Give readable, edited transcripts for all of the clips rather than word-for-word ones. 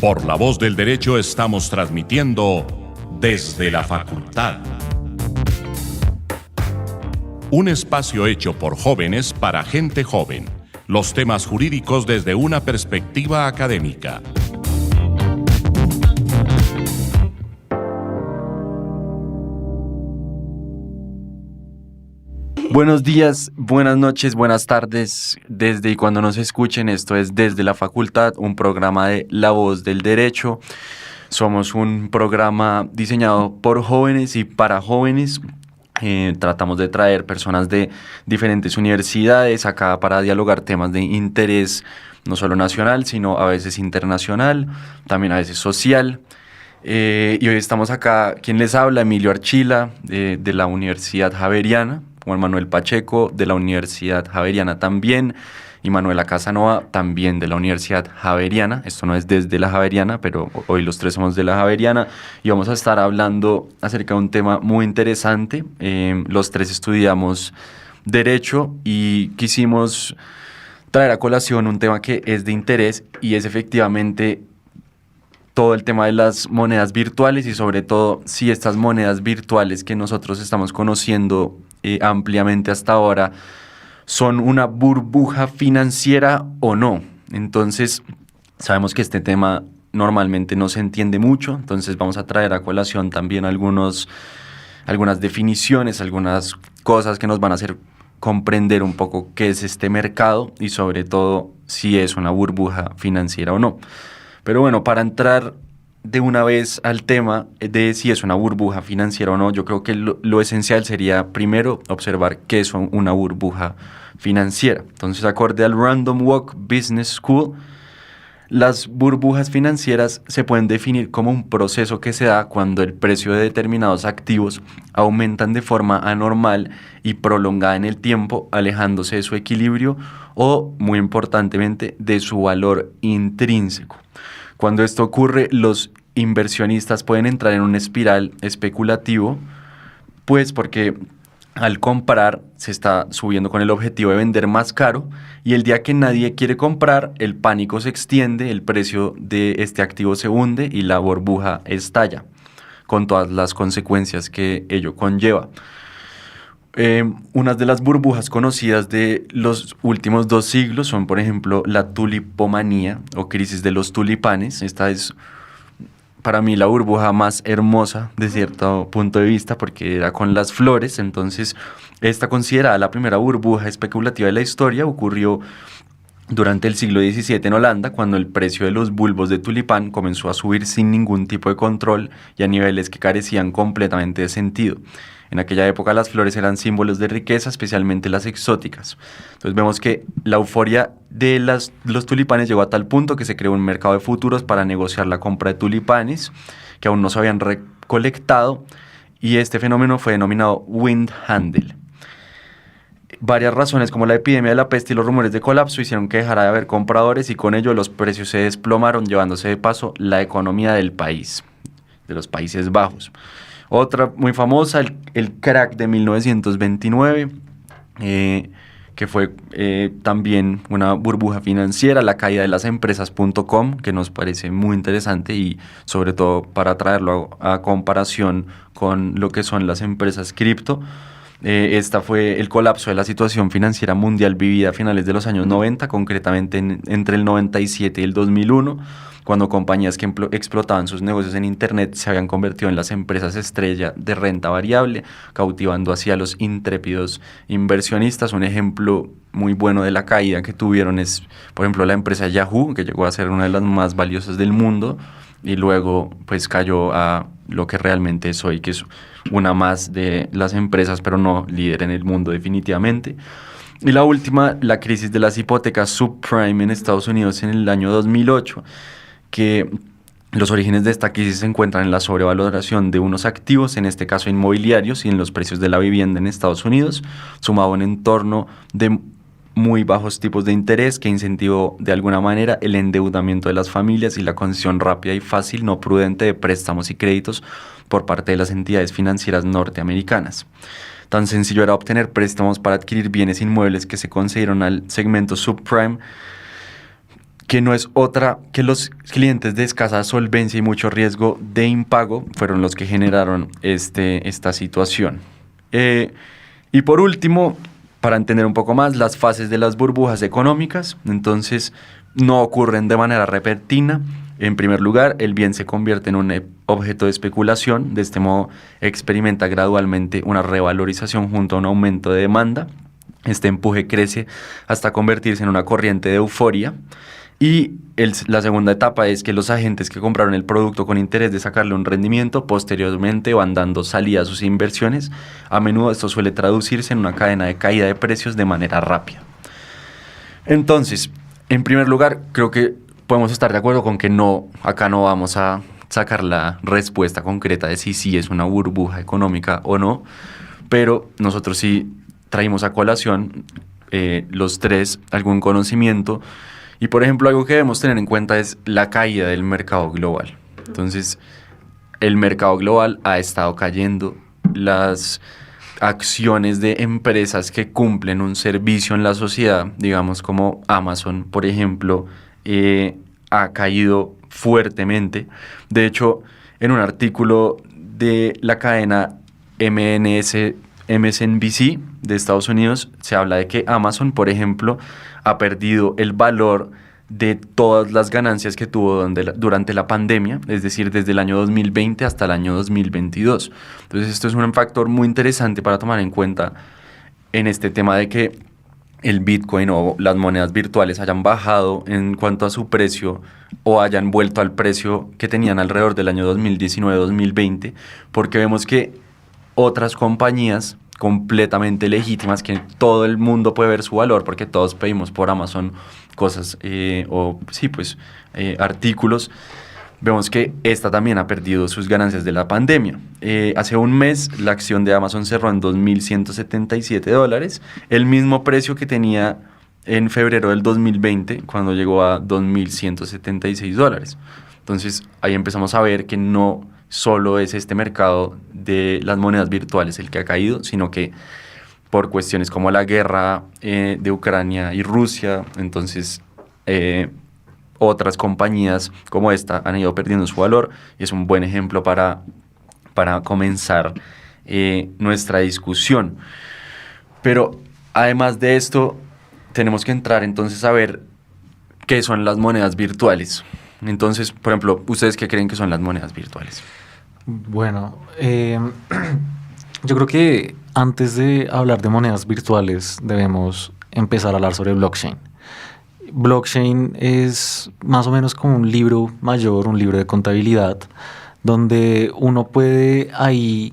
Por La Voz del Derecho estamos transmitiendo desde la facultad. Un espacio hecho por jóvenes para gente joven. Los temas jurídicos desde una perspectiva académica. Buenos días, buenas noches, buenas tardes, desde y cuando nos escuchen. Esto es Desde la Facultad, un programa de La Voz del Derecho. Somos un programa diseñado por jóvenes y para jóvenes. Tratamos de traer personas de diferentes universidades acá para dialogar temas de interés no solo nacional, sino a veces internacional, también a veces social. Y hoy estamos acá, quien les habla, Emilio Archila, de la Universidad Javeriana, Juan Manuel Pacheco, de la Universidad Javeriana también, y Manuela Casanova, también de la Universidad Javeriana. Esto no es desde la Javeriana, pero hoy los tres somos de la Javeriana, y vamos a estar hablando acerca de un tema muy interesante. Los tres estudiamos Derecho y quisimos traer a colación un tema que es de interés, y es efectivamente todo el tema de las monedas virtuales, y sobre todo si estas monedas virtuales que nosotros estamos conociendo ampliamente hasta ahora son una burbuja financiera o no. Entonces, sabemos que este tema normalmente no se entiende mucho, entonces vamos a traer a colación también algunas definiciones, algunas cosas que nos van a hacer comprender un poco qué es este mercado y sobre todo si es una burbuja financiera o no. Pero bueno, para entrar de una vez al tema de si es una burbuja financiera o no, yo creo que lo esencial sería primero observar qué es una burbuja financiera. Entonces, acorde al Random Walk Business School, las burbujas financieras se pueden definir como un proceso que se da cuando el precio de determinados activos aumentan de forma anormal y prolongada en el tiempo, alejándose de su equilibrio o, muy importantemente, de su valor intrínseco. Cuando esto ocurre, los inversionistas pueden entrar en una espiral especulativo, pues porque al comprar se está subiendo con el objetivo de vender más caro, y el día que nadie quiere comprar, el pánico se extiende, el precio de este activo se hunde y la burbuja estalla, con todas las consecuencias que ello conlleva. Unas de las burbujas conocidas de los últimos 2 siglos son, por ejemplo, la tulipomanía o crisis de los tulipanes. Esta es para mí la burbuja más hermosa de cierto punto de vista porque era con las flores. Entonces, esta considerada la primera burbuja especulativa de la historia ocurrió durante el siglo XVII en Holanda, cuando el precio de los bulbos de tulipán comenzó a subir sin ningún tipo de control y a niveles que carecían completamente de sentido. En aquella época las flores eran símbolos de riqueza, especialmente las exóticas. Entonces vemos que la euforia de los tulipanes llegó a tal punto que se creó un mercado de futuros para negociar la compra de tulipanes que aún no se habían recolectado, y este fenómeno fue denominado Windhandel. Varias razones como la epidemia de la peste y los rumores de colapso hicieron que dejara de haber compradores, y con ello los precios se desplomaron, llevándose de paso la economía del país, de los Países Bajos. Otra muy famosa, el crack de 1929, que fue también una burbuja financiera, la caída de las empresas.com, que nos parece muy interesante y sobre todo para traerlo a comparación con lo que son las empresas cripto. Esta fue el colapso de la situación financiera mundial vivida a finales de los años 90, concretamente entre el 97 y el 2001, cuando compañías que explotaban sus negocios en Internet se habían convertido en las empresas estrella de renta variable, cautivando así a los intrépidos inversionistas. Un ejemplo muy bueno de la caída que tuvieron es, por ejemplo, la empresa Yahoo, que llegó a ser una de las más valiosas del mundo y luego pues cayó a lo que realmente es hoy, que es una más de las empresas, pero no líder en el mundo definitivamente. Y la última, la crisis de las hipotecas subprime en Estados Unidos en el año 2008, que los orígenes de esta crisis se encuentran en la sobrevaloración de unos activos, en este caso inmobiliarios, y en los precios de la vivienda en Estados Unidos, sumado a un entorno de muy bajos tipos de interés que incentivó de alguna manera el endeudamiento de las familias y la concesión rápida y fácil, no prudente, de préstamos y créditos por parte de las entidades financieras norteamericanas. Tan sencillo era obtener préstamos para adquirir bienes inmuebles que se concedieron al segmento subprime, que no es otra que los clientes de escasa solvencia y mucho riesgo de impago fueron los que generaron esta situación. Y por último, para entender un poco más, las fases de las burbujas económicas, entonces no ocurren de manera repentina. En primer lugar, el bien se convierte en un objeto de especulación, de este modo experimenta gradualmente una revalorización junto a un aumento de demanda. Este empuje crece hasta convertirse en una corriente de euforia. Y la segunda etapa es que los agentes que compraron el producto con interés de sacarle un rendimiento, posteriormente van dando salida a sus inversiones. A menudo esto suele traducirse en una cadena de caída de precios de manera rápida. Entonces, en primer lugar, creo que podemos estar de acuerdo con que acá no vamos a sacar la respuesta concreta de si sí es una burbuja económica o no, pero nosotros sí traímos a colación los tres algún conocimiento. Y por ejemplo, algo que debemos tener en cuenta es la caída del mercado global. Entonces, el mercado global ha estado cayendo, las acciones de empresas que cumplen un servicio en la sociedad, digamos como Amazon, por ejemplo, ha caído fuertemente. De hecho, en un artículo de la cadena MSNBC de Estados Unidos, se habla de que Amazon, por ejemplo, ha perdido el valor de todas las ganancias que tuvo durante la pandemia, es decir, desde el año 2020 hasta el año 2022. Entonces, esto es un factor muy interesante para tomar en cuenta en este tema de que el Bitcoin o las monedas virtuales hayan bajado en cuanto a su precio o hayan vuelto al precio que tenían alrededor del año 2019-2020, porque vemos que otras compañías completamente legítimas, que todo el mundo puede ver su valor, porque todos pedimos por Amazon cosas artículos. Vemos que esta también ha perdido sus ganancias de la pandemia. Hace un mes la acción de Amazon cerró en $2.177, el mismo precio que tenía en febrero del 2020, cuando llegó a $2.176. Entonces ahí empezamos a ver que no solo es este mercado de las monedas virtuales el que ha caído, sino que por cuestiones como la guerra de Ucrania y Rusia, entonces otras compañías como esta han ido perdiendo su valor, y es un buen ejemplo para comenzar nuestra discusión. Pero además de esto, tenemos que entrar entonces a ver qué son las monedas virtuales. Entonces, por ejemplo, ¿ustedes qué creen que son las monedas virtuales? Bueno, yo creo que antes de hablar de monedas virtuales debemos empezar a hablar sobre blockchain. Blockchain es más o menos como un libro mayor, un libro de contabilidad, donde uno puede ahí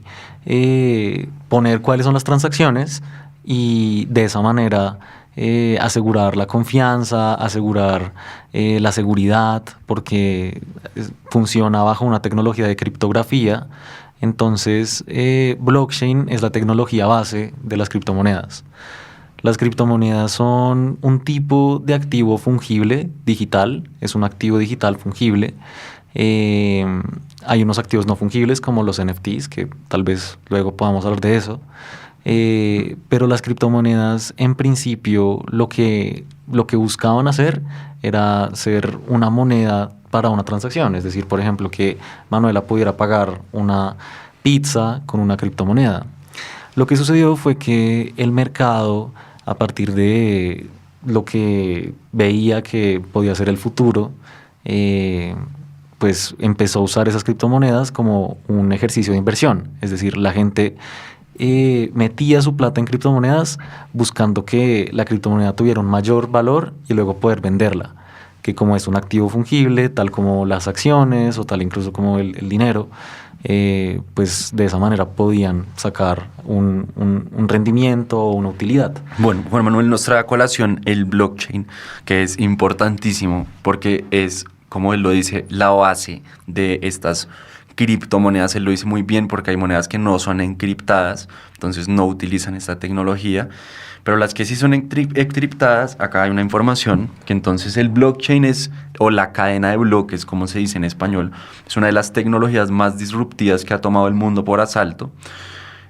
poner cuáles son las transacciones y de esa manera asegurar la confianza, asegurar la seguridad, porque funciona bajo una tecnología de criptografía. Entonces, blockchain es la tecnología base de las criptomonedas. Las criptomonedas son un tipo de activo fungible digital, es un activo digital fungible. Hay unos activos no fungibles como los NFTs, que tal vez luego podamos hablar de eso. Pero las criptomonedas en principio lo que buscaban hacer era ser una moneda para una transacción, es decir, por ejemplo, que Manuela pudiera pagar una pizza con una criptomoneda. Lo que sucedió fue que el mercado, a partir de lo que veía que podía ser el futuro, pues empezó a usar esas criptomonedas como un ejercicio de inversión, es decir, la gente metía su plata en criptomonedas buscando que la criptomoneda tuviera un mayor valor y luego poder venderla, que como es un activo fungible, tal como las acciones o tal incluso como el dinero, pues de esa manera podían sacar un rendimiento o una utilidad. Bueno, Juan Manuel nos trae a colación el blockchain, que es importantísimo porque es, como él lo dice, la base de estas criptomonedas. Él lo dice muy bien porque hay monedas que no son encriptadas, entonces no utilizan esta tecnología, pero las que sí son encriptadas, acá hay una información que entonces el blockchain es, o la cadena de bloques, como se dice en español, es una de las tecnologías más disruptivas que ha tomado el mundo por asalto.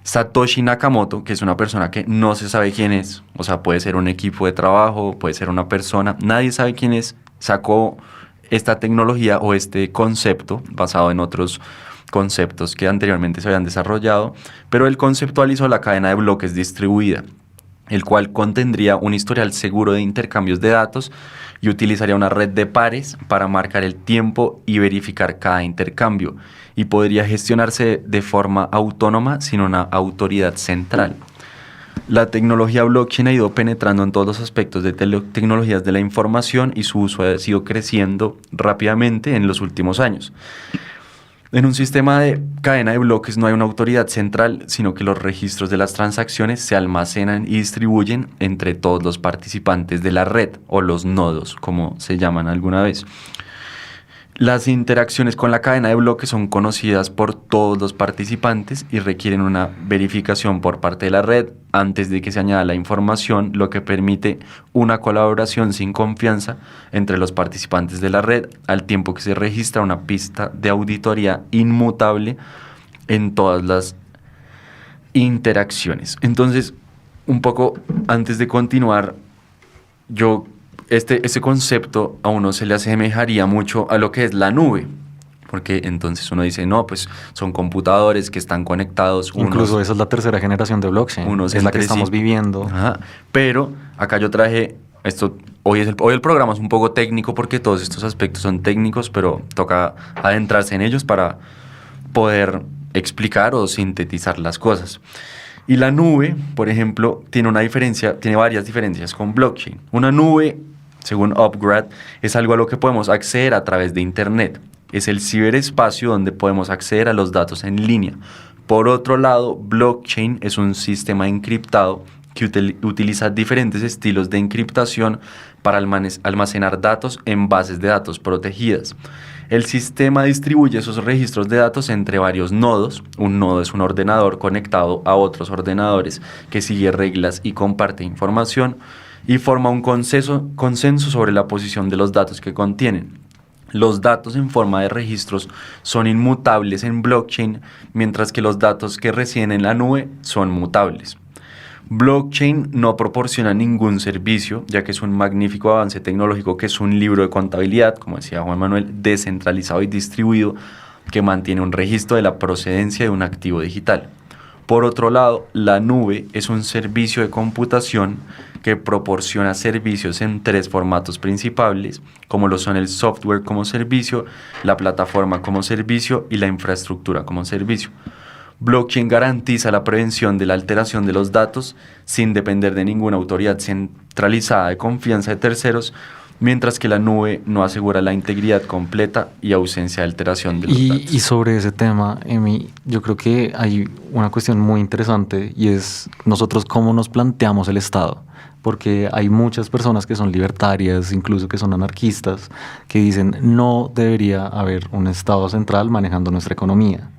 Satoshi Nakamoto, que es una persona que no se sabe quién es, o sea, puede ser un equipo de trabajo, puede ser una persona, nadie sabe quién es, sacó esta tecnología o este concepto basado en otros conceptos que anteriormente se habían desarrollado, pero él conceptualizó la cadena de bloques distribuida, el cual contendría un historial seguro de intercambios de datos y utilizaría una red de pares para marcar el tiempo y verificar cada intercambio, y podría gestionarse de forma autónoma sin una autoridad central. La tecnología blockchain ha ido penetrando en todos los aspectos de tecnologías de la información y su uso ha sido creciendo rápidamente en los últimos años. En un sistema de cadena de bloques no hay una autoridad central, sino que los registros de las transacciones se almacenan y distribuyen entre todos los participantes de la red, o los nodos, como se llaman alguna vez. Las interacciones con la cadena de bloques son conocidas por todos los participantes y requieren una verificación por parte de la red antes de que se añada la información, lo que permite una colaboración sin confianza entre los participantes de la red, al tiempo que se registra una pista de auditoría inmutable en todas las interacciones. Entonces, un poco antes de continuar, este concepto a uno se le asemejaría mucho a lo que es la nube, porque entonces uno dice, no, pues son computadores que están conectados. Incluso esa es la tercera generación de blockchain, es la que estamos viviendo. Ajá. Pero acá yo traje esto, hoy el programa es un poco técnico porque todos estos aspectos son técnicos, pero toca adentrarse en ellos para poder explicar o sintetizar las cosas. Y la nube, por ejemplo, tiene varias diferencias con blockchain. Una nube, según Upgrad, es algo a lo que podemos acceder a través de Internet. Es el ciberespacio donde podemos acceder a los datos en línea. Por otro lado, blockchain es un sistema encriptado que utiliza diferentes estilos de encriptación para almacenar datos en bases de datos protegidas. El sistema distribuye esos registros de datos entre varios nodos. Un nodo es un ordenador conectado a otros ordenadores que sigue reglas y comparte información, y forma un consenso sobre la posición de los datos que contienen. Los datos en forma de registros son inmutables en blockchain, mientras que los datos que residen en la nube son mutables. Blockchain no proporciona ningún servicio, ya que es un magnífico avance tecnológico que es un libro de contabilidad, como decía Juan Manuel, descentralizado y distribuido, que mantiene un registro de la procedencia de un activo digital. Por otro lado, la nube es un servicio de computación que proporciona servicios en 3 formatos principales, como lo son el software como servicio, la plataforma como servicio y la infraestructura como servicio. Blockchain garantiza la prevención de la alteración de los datos sin depender de ninguna autoridad centralizada de confianza de terceros, mientras que la nube no asegura la integridad completa y ausencia de alteración de los datos. Y sobre ese tema, Emi, yo creo que hay una cuestión muy interesante, y es nosotros cómo nos planteamos el Estado. Porque hay muchas personas que son libertarias, incluso que son anarquistas, que dicen no debería haber un Estado central manejando nuestra economía.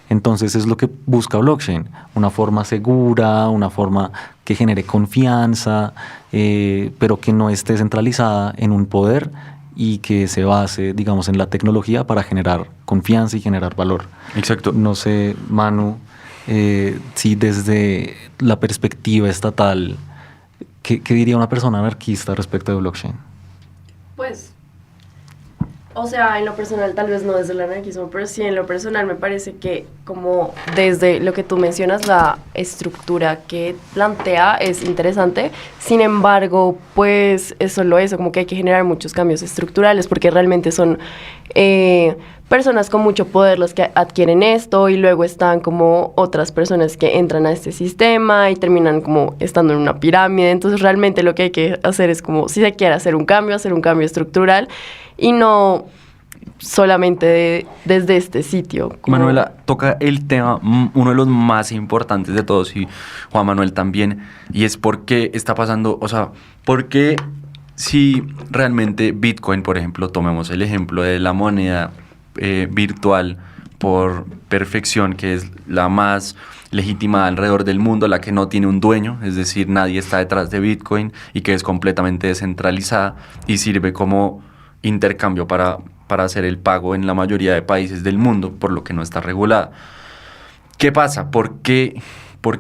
Entonces es lo que busca blockchain, una forma segura, una forma que genere confianza, pero que no esté centralizada en un poder y que se base, digamos, en la tecnología para generar confianza y generar valor. Exacto. No sé, Manu, si desde la perspectiva estatal, ¿qué diría una persona anarquista respecto de blockchain? Pues, o sea, en lo personal tal vez no desde el anarquismo, pero sí en lo personal me parece que como desde lo que tú mencionas, la estructura que plantea es interesante. Sin embargo, pues es solo eso, como que hay que generar muchos cambios estructurales porque realmente son personas con mucho poder los que adquieren esto, y luego están como otras personas que entran a este sistema y terminan como estando en una pirámide. Entonces realmente lo que hay que hacer es como, si se quiere hacer un cambio estructural y no solamente desde este sitio. Como... Manuela toca el tema, uno de los más importantes de todos, y Juan Manuel también, y es por qué está pasando, o sea, por qué si realmente Bitcoin, por ejemplo, tomemos el ejemplo de la moneda virtual por perfección, que es la más legitimada alrededor del mundo, la que no tiene un dueño, es decir, nadie está detrás de Bitcoin y que es completamente descentralizada y sirve como intercambio para hacer el pago en la mayoría de países del mundo, por lo que no está regulada. ¿Qué pasa? ¿Por qué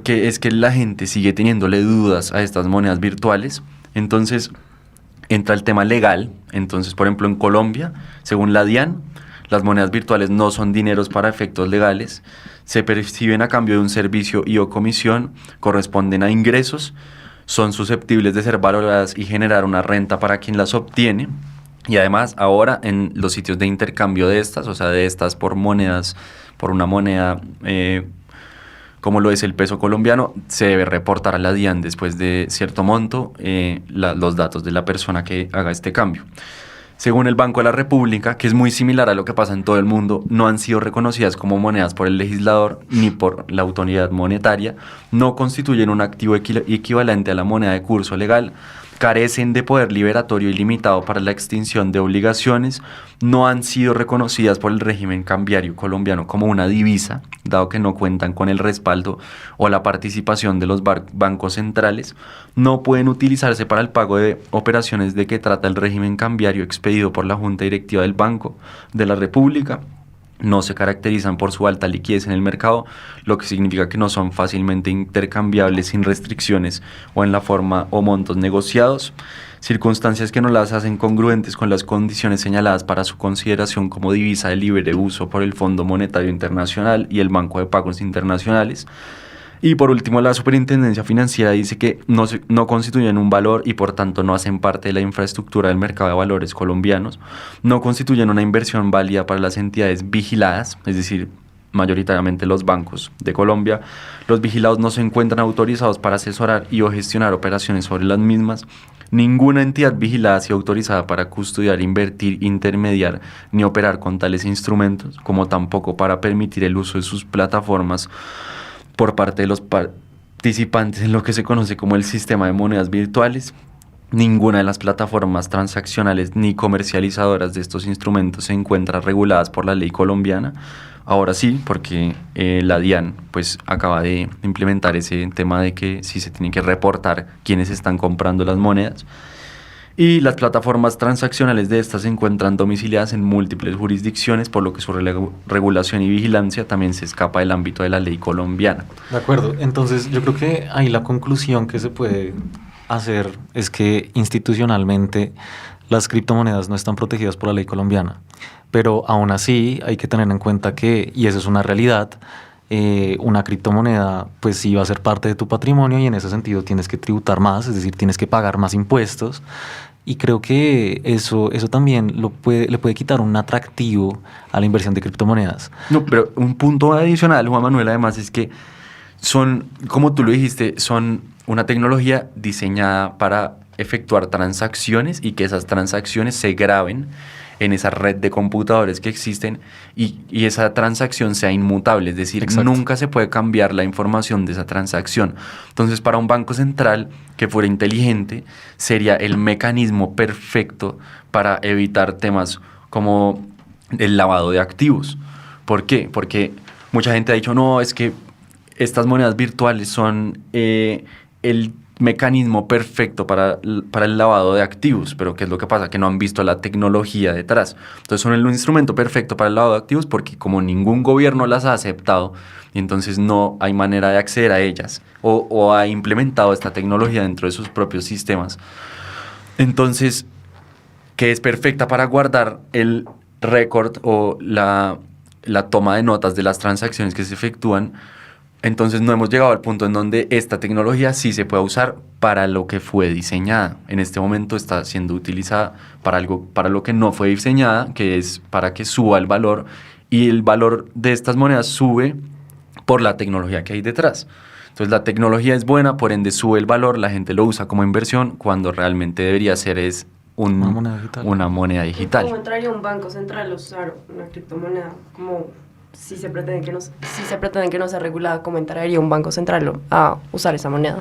es que la gente sigue teniéndole dudas a estas monedas virtuales? Entonces, entra el tema legal. Entonces, por ejemplo, en Colombia, según la DIAN, las monedas virtuales no son dineros para efectos legales, se perciben a cambio de un servicio y o comisión, corresponden a ingresos, son susceptibles de ser valoradas y generar una renta para quien las obtiene. Y además, ahora en los sitios de intercambio de estas, o sea, de estas por monedas, por una moneda como lo es el peso colombiano, se debe reportar a la DIAN después de cierto monto los datos de la persona que haga este cambio. Según el Banco de la República, que es muy similar a lo que pasa en todo el mundo, no han sido reconocidas como monedas por el legislador ni por la autoridad monetaria, no constituyen un activo equivalente a la moneda de curso legal, carecen de poder liberatorio ilimitado para la extinción de obligaciones, no han sido reconocidas por el régimen cambiario colombiano como una divisa, dado que no cuentan con el respaldo o la participación de los bancos centrales, no pueden utilizarse para el pago de operaciones de que trata el régimen cambiario expedido por la Junta Directiva del Banco de la República, no se caracterizan por su alta liquidez en el mercado, lo que significa que no son fácilmente intercambiables sin restricciones o en la forma o montos negociados, circunstancias que no las hacen congruentes con las condiciones señaladas para su consideración como divisa de libre uso por el Fondo Monetario Internacional y el Banco de Pagos Internacionales. Y por último, la Superintendencia Financiera dice que no constituyen un valor y por tanto no hacen parte de la infraestructura del mercado de valores colombianos, no constituyen una inversión válida para las entidades vigiladas, es decir, mayoritariamente los bancos de Colombia. Los vigilados no se encuentran autorizados para asesorar y o gestionar operaciones sobre las mismas. Ninguna entidad vigilada ha sido autorizada para custodiar, invertir, intermediar ni operar con tales instrumentos, como tampoco para permitir el uso de sus plataformas por parte de los participantes en lo que se conoce como el sistema de monedas virtuales. Ninguna de las plataformas transaccionales ni comercializadoras de estos instrumentos se encuentran reguladas por la ley colombiana. Ahora sí, porque la DIAN pues acaba de implementar ese tema de que sí se tiene que reportar quiénes están comprando las monedas. Y las plataformas transaccionales de estas se encuentran domiciliadas en múltiples jurisdicciones, por lo que su regulación y vigilancia también se escapa del ámbito de la ley colombiana. De acuerdo, entonces yo creo que ahí la conclusión que se puede hacer es que institucionalmente las criptomonedas no están protegidas por la ley colombiana, pero aún así hay que tener en cuenta que, y eso es una realidad, una criptomoneda pues sí va a ser parte de tu patrimonio y en ese sentido tienes que tributar más, es decir, tienes que pagar más impuestos. Y creo que eso también le puede quitar un atractivo a la inversión de criptomonedas. No, pero un punto adicional, Juan Manuel, además es que son, como tú lo dijiste, son una tecnología diseñada para efectuar transacciones y que esas transacciones se graben en esa red de computadores que existen y esa transacción sea inmutable, es decir, exacto, nunca se puede cambiar la información de esa transacción. Entonces, para un banco central que fuera inteligente, sería el mecanismo perfecto para evitar temas como el lavado de activos. ¿Por qué? Porque mucha gente ha dicho, no, es que estas monedas virtuales son el mecanismo perfecto para el lavado de activos, pero ¿qué es lo que pasa? Que no han visto la tecnología detrás. Entonces son el instrumento perfecto para el lavado de activos porque como ningún gobierno las ha aceptado, entonces no hay manera de acceder a ellas o ha implementado esta tecnología dentro de sus propios sistemas. Entonces, que es perfecta para guardar el récord o la toma de notas de las transacciones que se efectúan. Entonces no hemos llegado al punto en donde esta tecnología sí se puede usar para lo que fue diseñada. En este momento está siendo utilizada para lo que no fue diseñada, que es para que suba el valor, y el valor de estas monedas sube por la tecnología que hay detrás. Entonces la tecnología es buena, por ende sube el valor, la gente lo usa como inversión, cuando realmente debería ser una moneda digital. ¿Cómo entraría un banco central a usar una criptomoneda? Como si se pretende que no sea regulada, ¿cómo entraría un banco central a usar esa moneda?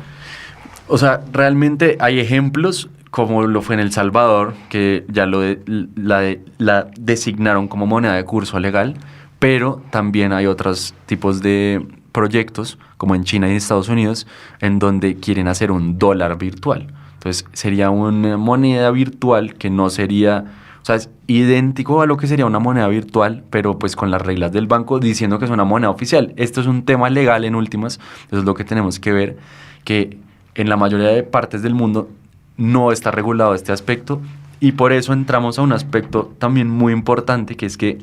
O sea, realmente hay ejemplos, como lo fue en El Salvador, que ya la designaron como moneda de curso legal, pero también hay otros tipos de proyectos, como en China y en Estados Unidos, en donde quieren hacer un dólar virtual. Entonces, sería una moneda virtual que no sería... O sea, es idéntico a lo que sería una moneda virtual, pero pues con las reglas del banco diciendo que es una moneda oficial. Esto es un tema legal en últimas, eso es lo que tenemos que ver, que en la mayoría de partes del mundo no está regulado este aspecto, y por eso entramos a un aspecto también muy importante, que es que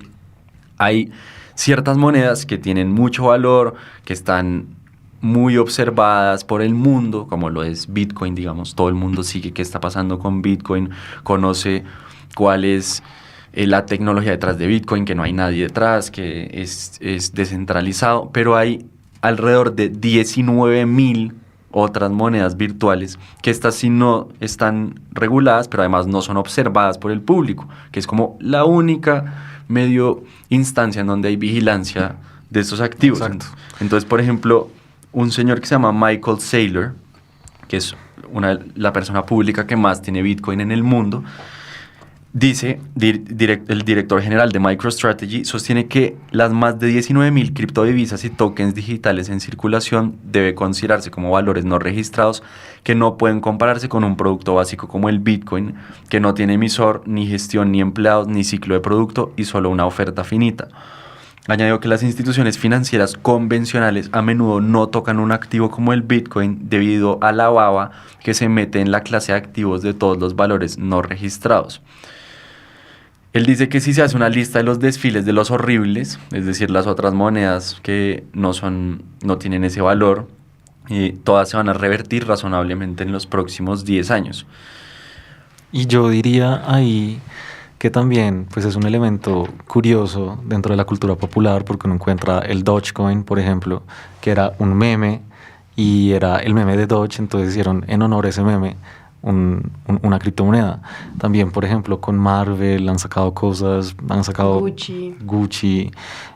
hay ciertas monedas que tienen mucho valor, que están muy observadas por el mundo, como lo es Bitcoin, digamos. Todo el mundo sigue qué está pasando con Bitcoin, conoce cuál es la tecnología detrás de Bitcoin, que no hay nadie detrás, que es descentralizado, pero hay alrededor de 19.000 otras monedas virtuales, que estas sí no están reguladas, pero además no son observadas por el público, que es como la única medio instancia en donde hay vigilancia de estos activos. Exacto. Entonces, por ejemplo, un señor que se llama Michael Saylor, que es la persona pública que más tiene Bitcoin en el mundo, dice, el director general de MicroStrategy sostiene que las más de 19.000 criptodivisas y tokens digitales en circulación debe considerarse como valores no registrados que no pueden compararse con un producto básico como el Bitcoin, que no tiene emisor, ni gestión, ni empleados, ni ciclo de producto y solo una oferta finita. Añadió que las instituciones financieras convencionales a menudo no tocan un activo como el Bitcoin debido a la baba que se mete en la clase de activos de todos los valores no registrados. Él dice que si se hace una lista de los desfiles de los horribles, es decir, las otras monedas que no tienen ese valor, todas se van a revertir razonablemente en los próximos 10 años. Y yo diría ahí que también pues es un elemento curioso dentro de la cultura popular, porque uno encuentra el Dogecoin, por ejemplo, que era un meme y era el meme de Doge, entonces hicieron en honor a ese meme una criptomoneda. También, por ejemplo, con Marvel han sacado cosas, han sacado Gucci.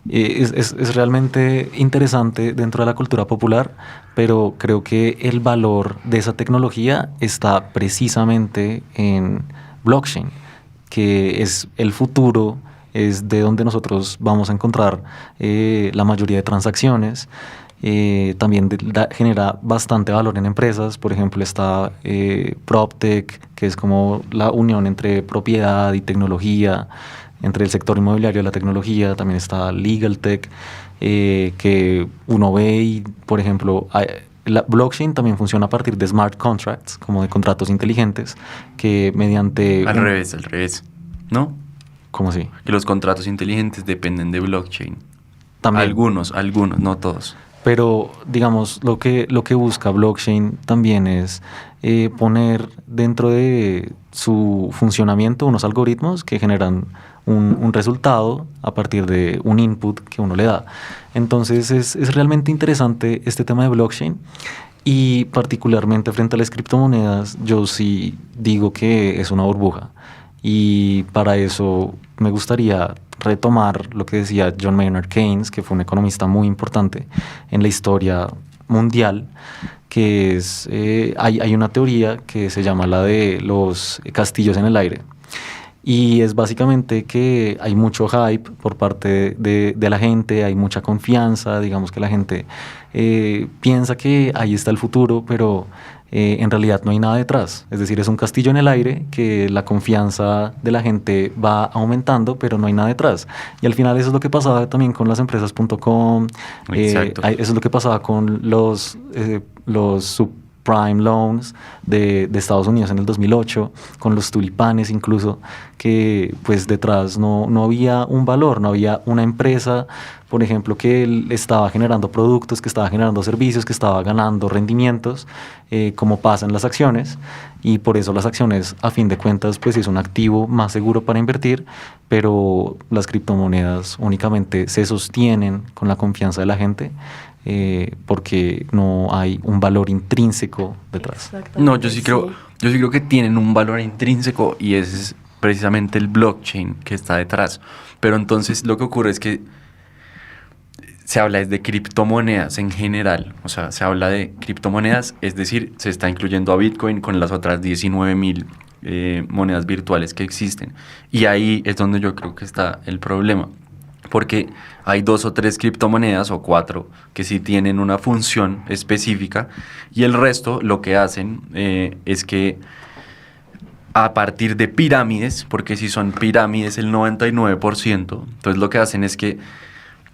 Es realmente interesante dentro de la cultura popular, pero creo que el valor de esa tecnología está precisamente en blockchain, que es el futuro, es de donde nosotros vamos a encontrar la mayoría de transacciones. También genera bastante valor en empresas. Por ejemplo, está PropTech, que es como la unión entre propiedad y tecnología, entre el sector inmobiliario y la tecnología. También está LegalTech, que uno ve y, por ejemplo, la blockchain también funciona a partir de smart contracts, como de contratos inteligentes, que mediante... Al revés, ¿no? ¿Cómo así? Que los contratos inteligentes dependen de blockchain. También. Algunos, no todos. Pero, digamos, lo que busca blockchain también es poner dentro de su funcionamiento unos algoritmos que generan un resultado a partir de un input que uno le da. Entonces, es realmente interesante este tema de blockchain. Y particularmente frente a las criptomonedas, yo sí digo que es una burbuja. Y para eso me gustaría retomar lo que decía John Maynard Keynes, que fue un economista muy importante en la historia mundial, que es, hay una teoría que se llama la de los castillos en el aire. Y es básicamente que hay mucho hype por parte de la gente, hay mucha confianza, digamos que la gente piensa que ahí está el futuro, pero en realidad no hay nada detrás. Es decir, es un castillo en el aire que la confianza de la gente va aumentando, pero no hay nada detrás. Y al final eso es lo que pasaba también con las empresas.com, eso es lo que pasaba con los subprime loans de Estados Unidos en el 2008, con los tulipanes incluso, que pues detrás no había un valor, no había una empresa, por ejemplo, que estaba generando productos, que estaba generando servicios, que estaba ganando rendimientos, como pasa en las acciones, y por eso las acciones, a fin de cuentas, pues es un activo más seguro para invertir, pero las criptomonedas únicamente se sostienen con la confianza de la gente, porque no hay un valor intrínseco detrás. No, yo sí creo que tienen un valor intrínseco, y ese es precisamente el blockchain que está detrás. Pero entonces lo que ocurre es que se habla de criptomonedas en general, o sea, se habla de criptomonedas, es decir, se está incluyendo a Bitcoin con las otras 19.000 monedas virtuales que existen. Y ahí es donde yo creo que está el problema, porque hay 2 o 3 criptomonedas o 4 que sí tienen una función específica, y el resto lo que hacen es que a partir de pirámides, porque si son pirámides el 99%, entonces lo que hacen es que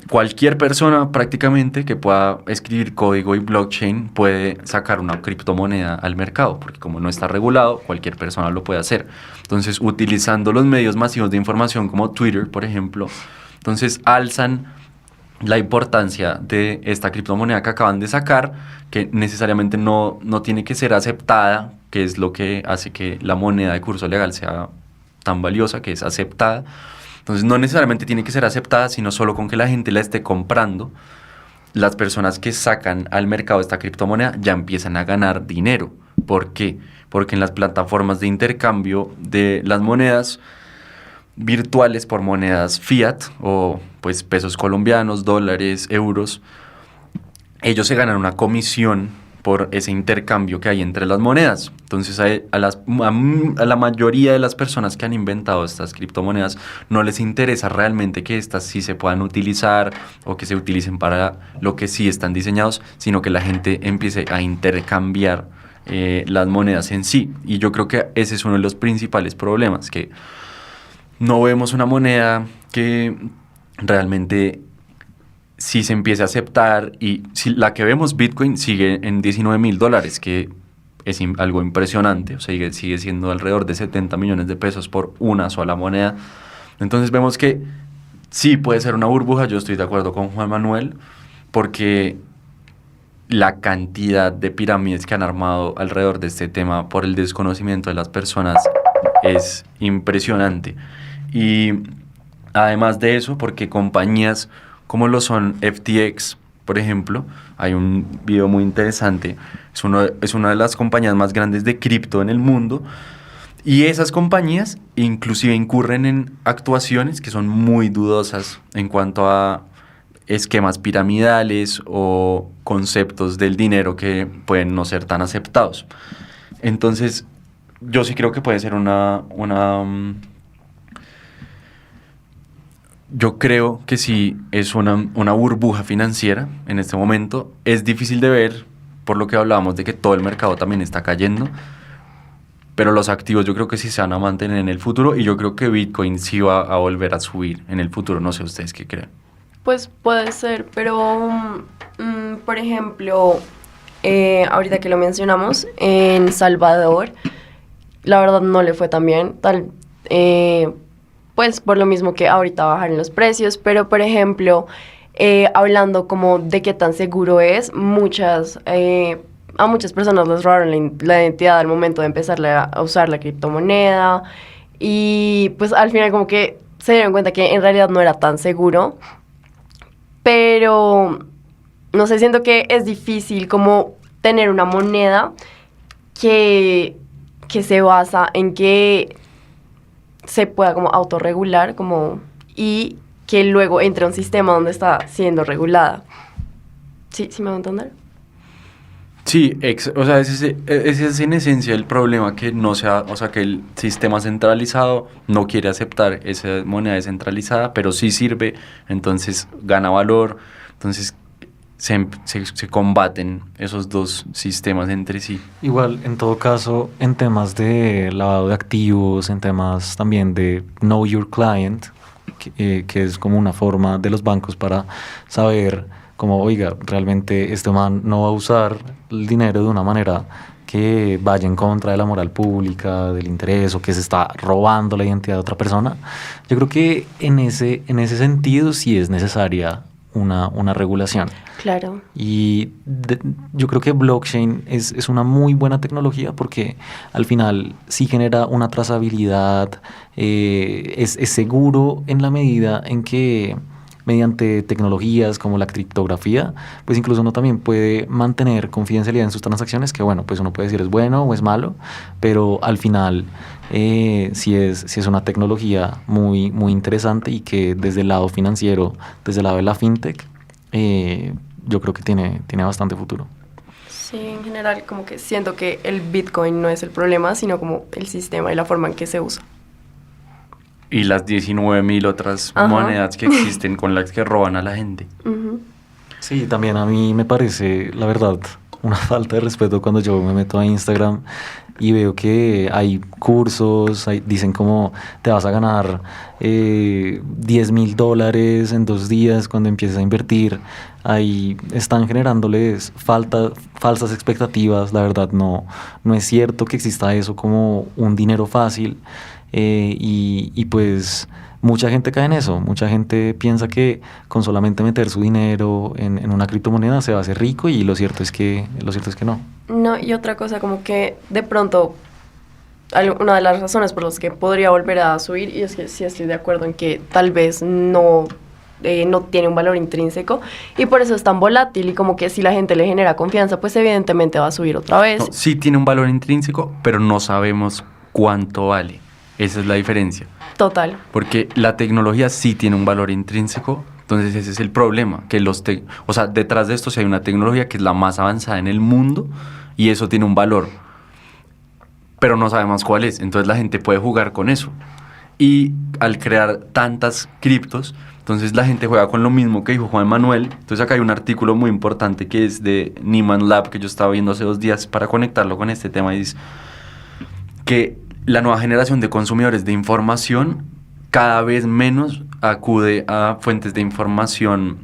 cualquier persona prácticamente que pueda escribir código y blockchain puede sacar una criptomoneda al mercado, porque como no está regulado, cualquier persona lo puede hacer. Entonces, utilizando los medios masivos de información como Twitter, por ejemplo, entonces alzan la importancia de esta criptomoneda que acaban de sacar, que necesariamente no tiene que ser aceptada, que es lo que hace que la moneda de curso legal sea tan valiosa, que es aceptada. Entonces no necesariamente tiene que ser aceptada, sino solo con que la gente la esté comprando, las personas que sacan al mercado esta criptomoneda ya empiezan a ganar dinero. ¿Por qué? Porque en las plataformas de intercambio de las monedas virtuales por monedas fiat o pues pesos colombianos, dólares, euros, ellos se ganan una comisión por ese intercambio que hay entre las monedas. Entonces a la mayoría de las personas que han inventado estas criptomonedas no les interesa realmente que estas sí se puedan utilizar o que se utilicen para lo que sí están diseñados, sino que la gente empiece a intercambiar las monedas en sí. Y yo creo que ese es uno de los principales problemas, que no vemos una moneda que realmente sí se empiece a aceptar, y si la que vemos, Bitcoin, sigue en $19,000, que es algo impresionante, o sea, sigue siendo alrededor de 70 millones de pesos por una sola moneda. Entonces vemos que sí puede ser una burbuja. Yo estoy de acuerdo con Juan Manuel, porque la cantidad de pirámides que han armado alrededor de este tema por el desconocimiento de las personas es impresionante. Y además de eso, porque compañías como lo son FTX, por ejemplo, hay un video muy interesante, es una de las compañías más grandes de cripto en el mundo, y esas compañías inclusive incurren en actuaciones que son muy dudosas en cuanto a esquemas piramidales o conceptos del dinero que pueden no ser tan aceptados. Entonces, yo sí creo que puede ser yo creo que sí es una burbuja financiera en este momento. Es difícil de ver, por lo que hablábamos de que todo el mercado también está cayendo, pero los activos yo creo que sí se van a mantener en el futuro, y yo creo que Bitcoin sí va a volver a subir en el futuro. No sé ustedes qué creen. Pues puede ser, pero por ejemplo, ahorita que lo mencionamos, en Salvador, la verdad no le fue tan bien, pues por lo mismo que ahorita bajaron los precios, pero por ejemplo, hablando como de qué tan seguro es, a muchas personas les robaron la identidad al momento de empezar a usar la criptomoneda, y pues al final como que se dieron cuenta que en realidad no era tan seguro, pero no sé, siento que es difícil como tener una moneda que se basa en que se pueda como autorregular y que luego entre a un sistema donde está siendo regulada. ¿Sí me va a entender? Sí, o sea, ese es en esencia el problema, que no sea, o sea, que el sistema centralizado no quiere aceptar esa moneda descentralizada, pero sí sirve, entonces gana valor, entonces se combaten esos dos sistemas entre sí. Igual, en todo caso, en temas de lavado de activos, en temas también de Know Your Client, que es como una forma de los bancos para saber como, oiga, realmente este man no va a usar el dinero de una manera que vaya en contra de la moral pública, del interés, o que se está robando la identidad de otra persona. Yo creo que en ese sentido sí es necesaria una regulación. Claro. Y yo creo que blockchain es una muy buena tecnología, porque al final sí genera una trazabilidad, es seguro en la medida en que mediante tecnologías como la criptografía, pues incluso uno también puede mantener confidencialidad en sus transacciones, que bueno, pues uno puede decir es bueno o es malo, pero al final sí es una tecnología muy, muy interesante, y que desde el lado financiero, desde el lado de la fintech, yo creo que tiene bastante futuro. Sí, en general como que siento que el Bitcoin no es el problema, sino como el sistema y la forma en que se usa. Y las 19,000 otras monedas que existen con las que roban a la gente. Uh-huh. Sí, también a mí me parece, la verdad, una falta de respeto cuando yo me meto a Instagram y veo que hay cursos, dicen como te vas a ganar $10,000 en 2 días cuando empieces a invertir. Ahí están generándoles falsas expectativas. La verdad no es cierto que exista eso como un dinero fácil, y pues mucha gente cae en eso. Mucha gente piensa que con solamente meter su dinero en una criptomoneda se va a hacer rico, y lo cierto es que no. No, y otra cosa, como que de pronto una de las razones por las que podría volver a subir, y es que sí estoy de acuerdo en que tal vez no tiene un valor intrínseco y por eso es tan volátil, y como que si la gente le genera confianza, pues evidentemente va a subir otra vez. No, sí tiene un valor intrínseco, pero no sabemos cuánto vale. Esa es la diferencia. Total. Porque la tecnología sí tiene un valor intrínseco, entonces ese es el problema, que o sea, detrás de esto sí hay una tecnología que es la más avanzada en el mundo y eso tiene un valor, pero no sabemos cuál es, entonces la gente puede jugar con eso. Y al crear tantas criptos, entonces la gente juega con lo mismo que dijo Juan Manuel. Entonces acá hay un artículo muy importante que es de Nieman Lab, que yo estaba viendo hace 2 días para conectarlo con este tema, y dice que la nueva generación de consumidores de información cada vez menos acude a fuentes de información,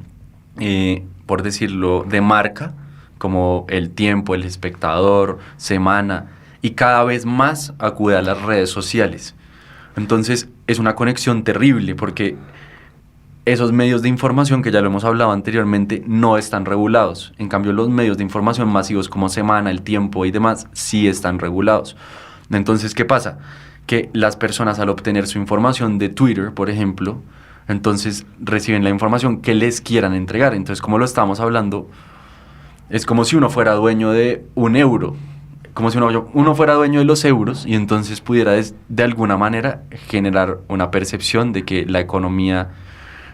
por decirlo, de marca, como El Tiempo, El Espectador, Semana, y cada vez más acude a las redes sociales. Entonces es una conexión terrible, porque esos medios de información, que ya lo hemos hablado anteriormente, no están regulados. En cambio, los medios de información masivos como Semana, El Tiempo y demás sí están regulados. Entonces, ¿qué pasa? Que las personas, al obtener su información de Twitter, por ejemplo, entonces reciben la información que les quieran entregar. Entonces, como lo estábamos hablando, es como si uno fuera dueño de un euro, como si uno fuera dueño de los euros, y entonces pudiera de alguna manera generar una percepción de que la economía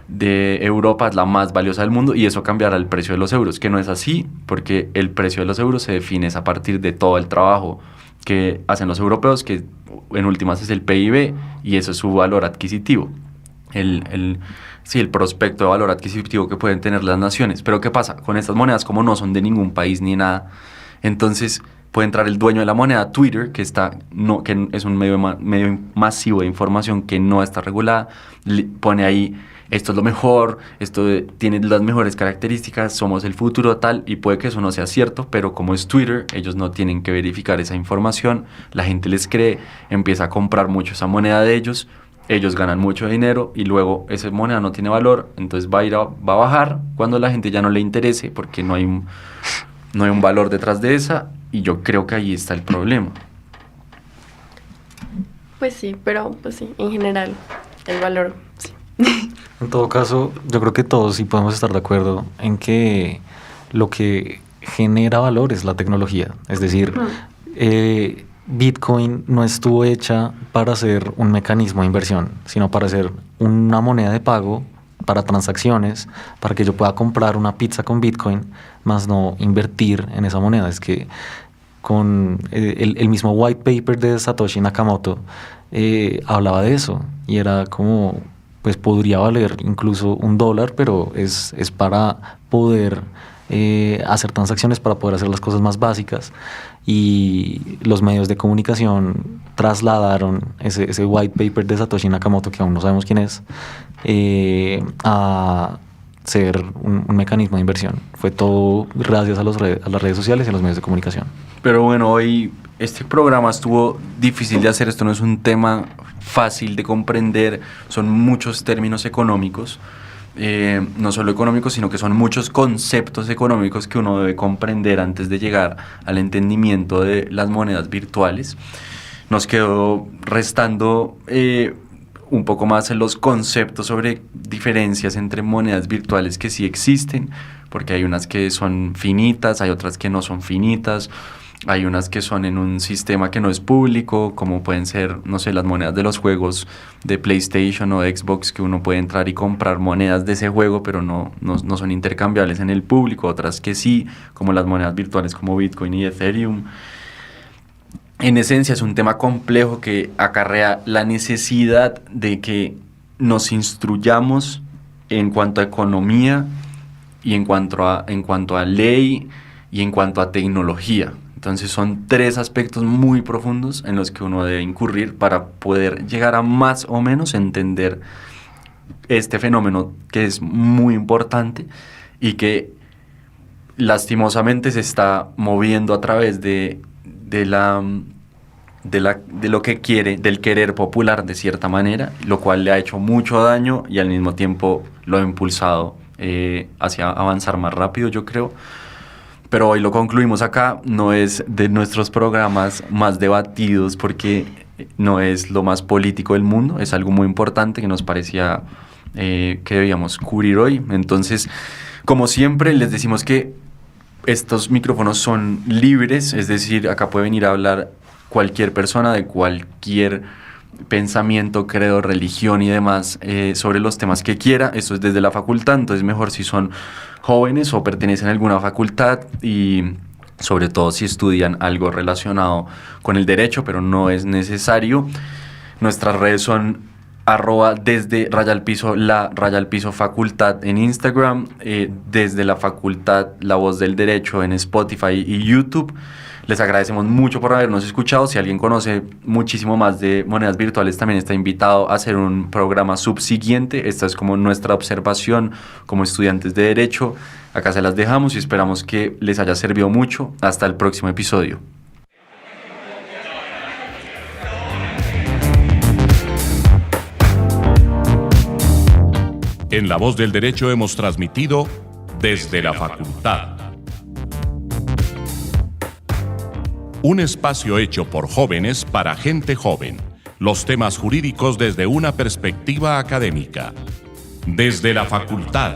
de Europa es la más valiosa del mundo, y eso cambiará el precio de los euros, que no es así, porque el precio de los euros se define a partir de todo el trabajo que hacen los europeos, que en últimas es el PIB, y eso es su valor adquisitivo, el prospecto de valor adquisitivo que pueden tener las naciones. Pero ¿qué pasa? Con estas monedas, como no son de ningún país ni nada, entonces puede entrar el dueño de la moneda, Twitter, que es un medio masivo de información que no está regulada, pone ahí: esto es lo mejor, esto tiene las mejores características, somos el futuro, tal, y puede que eso no sea cierto, pero como es Twitter, ellos no tienen que verificar esa información, la gente les cree, empieza a comprar mucho esa moneda de ellos ganan mucho dinero, y luego esa moneda no tiene valor, entonces va a bajar cuando la gente ya no le interese, porque no hay un valor detrás de esa, y yo creo que ahí está el problema. Pues sí, pero pues sí, en general, el valor, sí. En todo caso, yo creo que todos sí podemos estar de acuerdo en que lo que genera valor es la tecnología. Es decir, Bitcoin no estuvo hecha para ser un mecanismo de inversión, sino para ser una moneda de pago para transacciones, para que yo pueda comprar una pizza con Bitcoin, más no invertir en esa moneda. Es que con el mismo white paper de Satoshi Nakamoto hablaba de eso, y era como, pues podría valer incluso $1, pero es para poder hacer transacciones, para poder hacer las cosas más básicas, y los medios de comunicación trasladaron ese white paper de Satoshi Nakamoto, que aún no sabemos quién es, a ser un mecanismo de inversión. Fue todo gracias a las redes sociales y a los medios de comunicación. Pero bueno, hoy este programa estuvo difícil de hacer, esto no es un tema fácil de comprender, son muchos términos económicos, no solo económicos, sino que son muchos conceptos económicos que uno debe comprender antes de llegar al entendimiento de las monedas virtuales. Nos quedó restando un poco más en los conceptos sobre diferencias entre monedas virtuales que sí existen, porque hay unas que son finitas, hay otras que no son finitas, hay unas que son en un sistema que no es público, como pueden ser, no sé, las monedas de los juegos de PlayStation o de Xbox, que uno puede entrar y comprar monedas de ese juego, pero no son intercambiables en el público. Otras que sí, como las monedas virtuales como Bitcoin y Ethereum. En esencia es un tema complejo que acarrea la necesidad de que nos instruyamos en cuanto a economía y en cuanto a ley y en cuanto a tecnología. Entonces son 3 aspectos muy profundos en los que uno debe incurrir para poder llegar a más o menos entender este fenómeno que es muy importante y que lastimosamente se está moviendo a través de lo que quiere, del querer popular de cierta manera, lo cual le ha hecho mucho daño y al mismo tiempo lo ha impulsado hacia avanzar más rápido, yo creo. Pero hoy lo concluimos acá, no es de nuestros programas más debatidos porque no es lo más político del mundo, es algo muy importante que nos parecía que debíamos cubrir hoy. Entonces, como siempre, les decimos que estos micrófonos son libres, es decir, acá puede venir a hablar cualquier persona de cualquier pensamiento, credo, religión y demás sobre los temas que quiera. Esto es desde la facultad, entonces mejor si son jóvenes o pertenecen a alguna facultad y sobre todo si estudian algo relacionado con el derecho, pero no es necesario. Nuestras redes son @desde _la_ facultad en Instagram, desde la facultad La Voz del Derecho en Spotify y YouTube. Les agradecemos mucho por habernos escuchado. Si alguien conoce muchísimo más de monedas virtuales, también está invitado a hacer un programa subsiguiente. Esta es como nuestra observación como estudiantes de Derecho. Acá se las dejamos y esperamos que les haya servido mucho. Hasta el próximo episodio. En La Voz del Derecho hemos transmitido Desde la Facultad. Un espacio hecho por jóvenes para gente joven. Los temas jurídicos desde una perspectiva académica. Desde la Facultad.